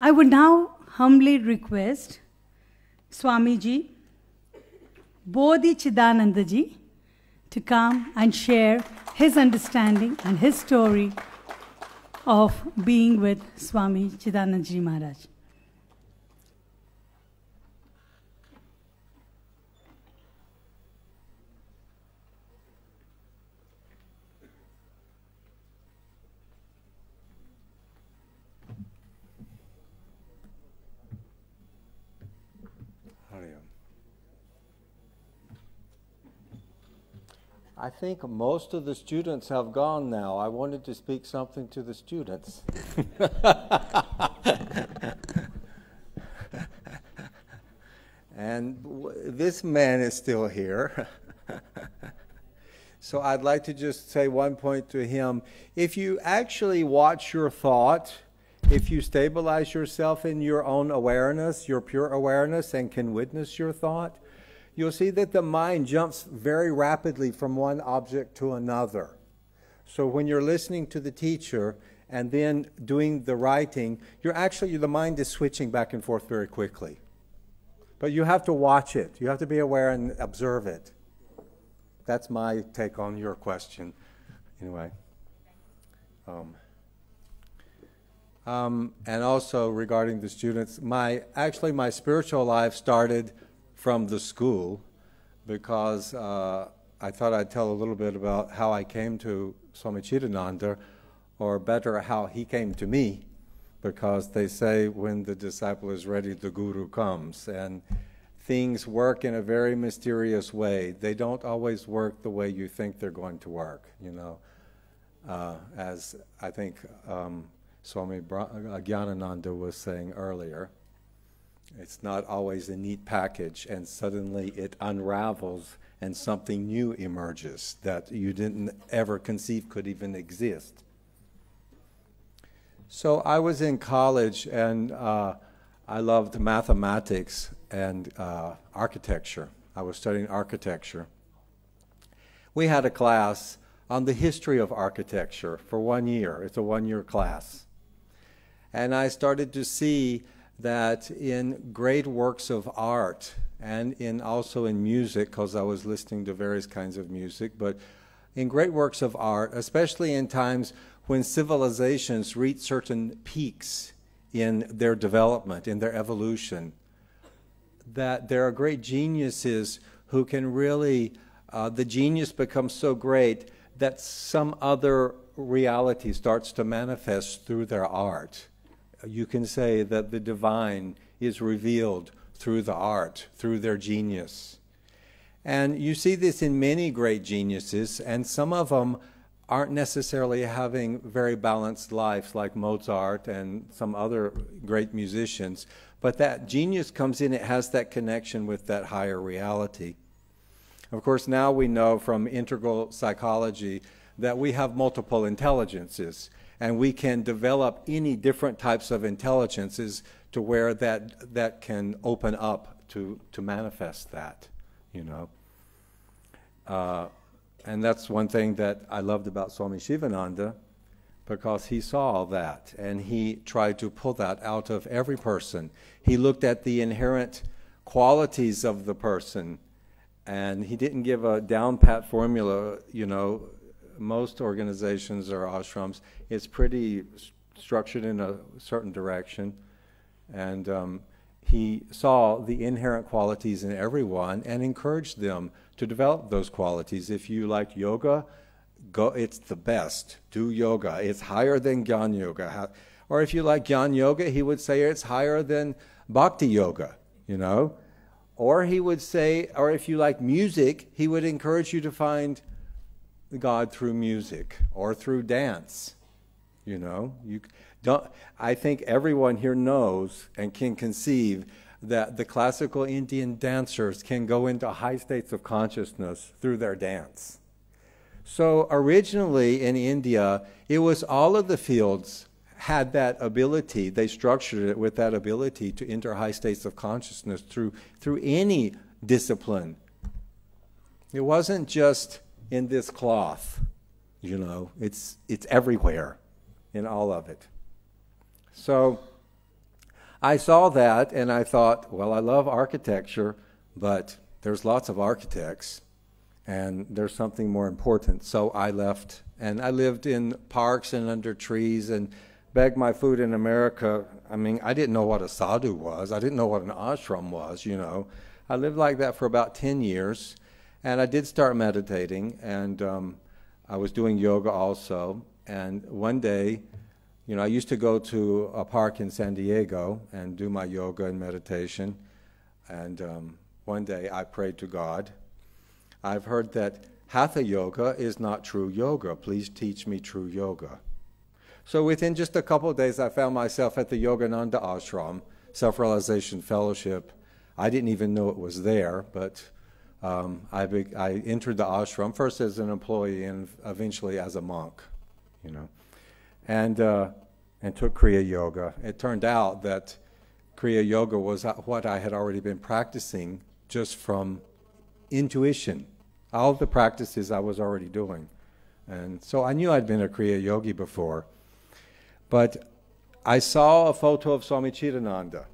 I would now humbly request Swamiji, Bodhichitananda ji, to come and share his understanding and his story of being with Swami Chidananda ji Maharaj. I think most of the students have gone now. I wanted to speak something to the students. And this man is still here. So I'd like to just say one point to him. If you actually watch your thought, if you stabilize yourself in your own awareness, your pure awareness, and can witness your thought, you'll see that the mind jumps very rapidly from one object to another. So when you're listening to the teacher and then doing the writing, the mind is switching back and forth very quickly. But you have to watch it. You have to be aware and observe it. That's my take on your question. Anyway. And also regarding the students, my spiritual life started from the school, because I thought I'd tell a little bit about how I came to Swami Chidananda, or better, how he came to me, because they say when the disciple is ready, the guru comes, and things work in a very mysterious way. They don't always work the way you think they're going to work, you know. As I think Swami Gyanananda was saying earlier, it's not always a neat package, and suddenly it unravels and something new emerges that you didn't ever conceive could even exist. So I was in college, and I loved mathematics and architecture. I was studying architecture. We had a class on the history of architecture for 1 year. It's a 1-year class. And I started to see that in great works of art, and also in music, because I was listening to various kinds of music, but in great works of art, especially in times when civilizations reach certain peaks in their development, in their evolution, that there are great geniuses who can really, the genius becomes so great that some other reality starts to manifest through their art. You can say that the divine is revealed through the art, through their genius. And you see this in many great geniuses, and some of them aren't necessarily having very balanced lives, like Mozart and some other great musicians, but that genius comes in, it has that connection with that higher reality. Of course, now we know from integral psychology that we have multiple intelligences, and we can develop any different types of intelligences to where that can open up to manifest that, you know. And that's one thing that I loved about Swami Sivananda, because he saw that, and he tried to pull that out of every person. He looked at the inherent qualities of the person, and he didn't give a down-pat formula, you know. Most organizations or ashrams, it's pretty structured in a certain direction. And he saw the inherent qualities in everyone and encouraged them to develop those qualities. If you like yoga, go, it's the best. Do yoga. It's higher than Gyan Yoga. Or if you like Gyan Yoga, he would say it's higher than Bhakti Yoga, you know. Or he would say, or if you like music, he would encourage you to find God through music or through dance, you know. I think everyone here knows and can conceive that the classical Indian dancers can go into high states of consciousness through their dance. So originally in India, it was all of the fields had that ability. They structured it with that ability to enter high states of consciousness through any discipline. It wasn't just in this cloth, you know, it's everywhere in all of it. So I saw that and I thought, well, I love architecture, but there's lots of architects and there's something more important. So I left and I lived in parks and under trees and begged my food in America. I mean, I didn't know what a sadhu was. I didn't know what an ashram was, you know. I lived like that for about 10 years, and I did start meditating, and I was doing yoga also. And one day, you know, I used to go to a park in San Diego and do my yoga and meditation. And one day I prayed to God, I've heard that Hatha yoga is not true yoga. Please teach me true yoga. So within just a couple of days, I found myself at the Yogananda Ashram, Self-Realization Fellowship. I didn't even know it was there, but I entered the ashram, first as an employee and eventually as a monk, you know, and took Kriya Yoga. It turned out that Kriya Yoga was what I had already been practicing just from intuition. All the practices I was already doing. And so I knew I'd been a Kriya Yogi before. But I saw a photo of Swami Chidananda,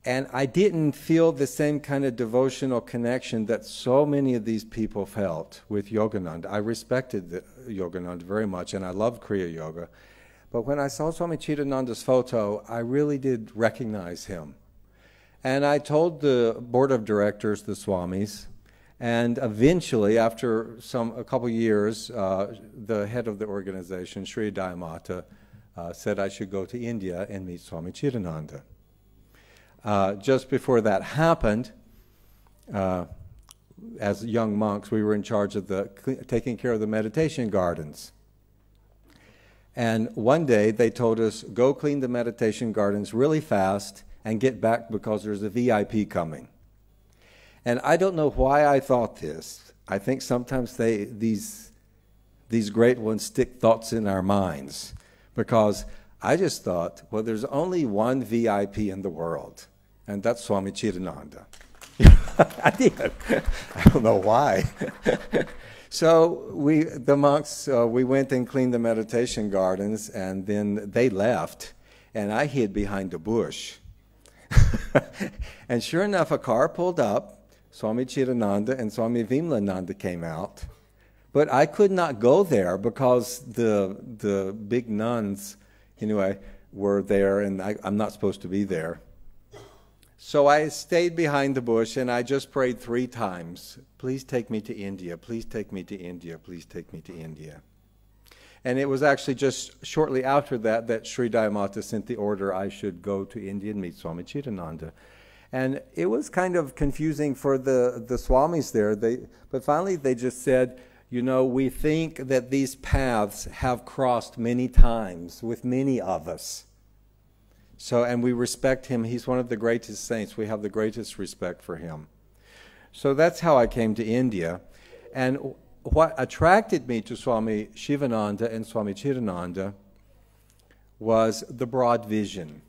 and I didn't feel the same kind of devotional connection that so many of these people felt with Yogananda. I respected Yogananda very much, and I loved Kriya Yoga. But when I saw Swami Chidananda's photo, I really did recognize him. And I told the board of directors, the Swamis, and eventually, after a couple years, the head of the organization, Sri Dayamata, said I should go to India and meet Swami Chidananda. Just before that happened, as young monks, we were in charge of taking care of the meditation gardens. And one day they told us, go clean the meditation gardens really fast and get back because there's a VIP coming. And I don't know why I thought this. I think sometimes these great ones stick thoughts in our minds. Because I just thought, well, there's only one VIP in the world, and that's Swami Chidananda. I did. I don't know why. So the monks, we went and cleaned the meditation gardens, and then they left, and I hid behind a bush. And sure enough, a car pulled up, Swami Chidananda and Swami Vimlananda came out. But I could not go there because the big nuns, anyway, were there, and I'm not supposed to be there. So I stayed behind the bush, and I just prayed 3 times, please take me to India, please take me to India, please take me to India. And it was actually just shortly after that Sri Dayamata sent the order I should go to India and meet Swami Chidananda. And it was kind of confusing for the Swamis there, but finally they just said, you know, we think that these paths have crossed many times with many of us. So, and we respect him. He's one of the greatest saints. We have the greatest respect for him. So that's how I came to India. And what attracted me to Swami Sivananda and Swami Chidananda was the broad vision.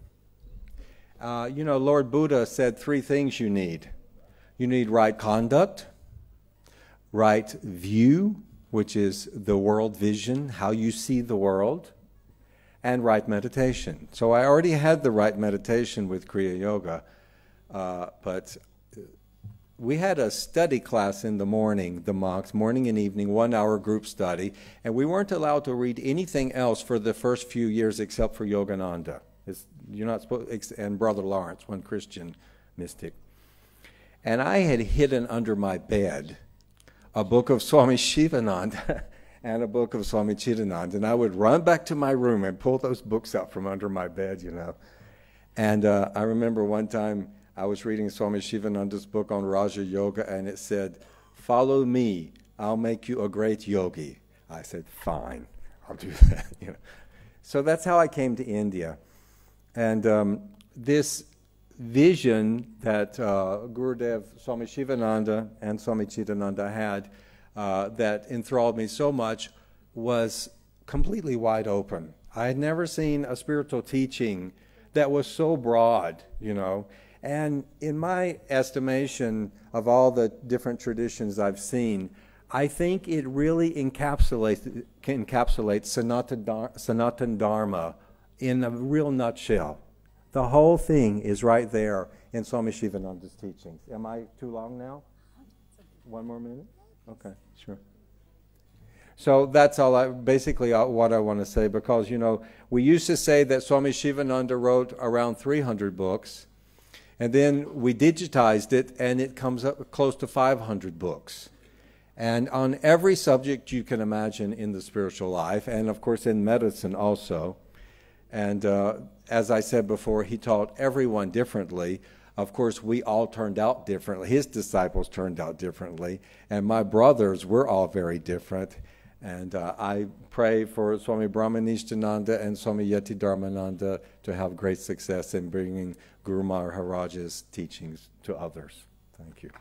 You know, Lord Buddha said 3 things you need. You need right conduct, right view, which is the world vision, how you see the world, and right meditation. So I already had the right meditation with Kriya Yoga, but we had a study class in the morning, the monks, morning and evening, 1-hour group study, and we weren't allowed to read anything else for the first few years except for Yogananda. You're not supposed, and Brother Lawrence, one Christian mystic. And I had hidden under my bed a book of Swami Sivananda and a book of Swami Chidananda, and I would run back to my room and pull those books out from under my bed, you know. And I remember one time I was reading Swami Sivananda's book on Raja Yoga, and it said, follow me, I'll make you a great yogi. I said, fine, I'll do that, you know. So that's how I came to India. And this vision that Gurudev, Swami Sivananda and Swami Chidananda had that enthralled me so much was completely wide open. I had never seen a spiritual teaching that was so broad, you know. And in my estimation of all the different traditions I've seen, I think it really encapsulates Sanatana Dharma in a real nutshell. The whole thing is right there in Swami Sivananda's teachings. Am I too long now? 1 more minute? Okay, sure. So that's basically what I want to say, because, you know, we used to say that Swami Sivananda wrote around 300 books, and then we digitized it, and it comes up close to 500 books. And on every subject you can imagine in the spiritual life, and of course in medicine also. And as I said before, he taught everyone differently. Of course, we all turned out differently. His disciples turned out differently. And my brothers, we're all very different. And I pray for Swami Brahmanishtananda and Swami Yatidharmananda to have great success in bringing Guru Maharaj's teachings to others. Thank you.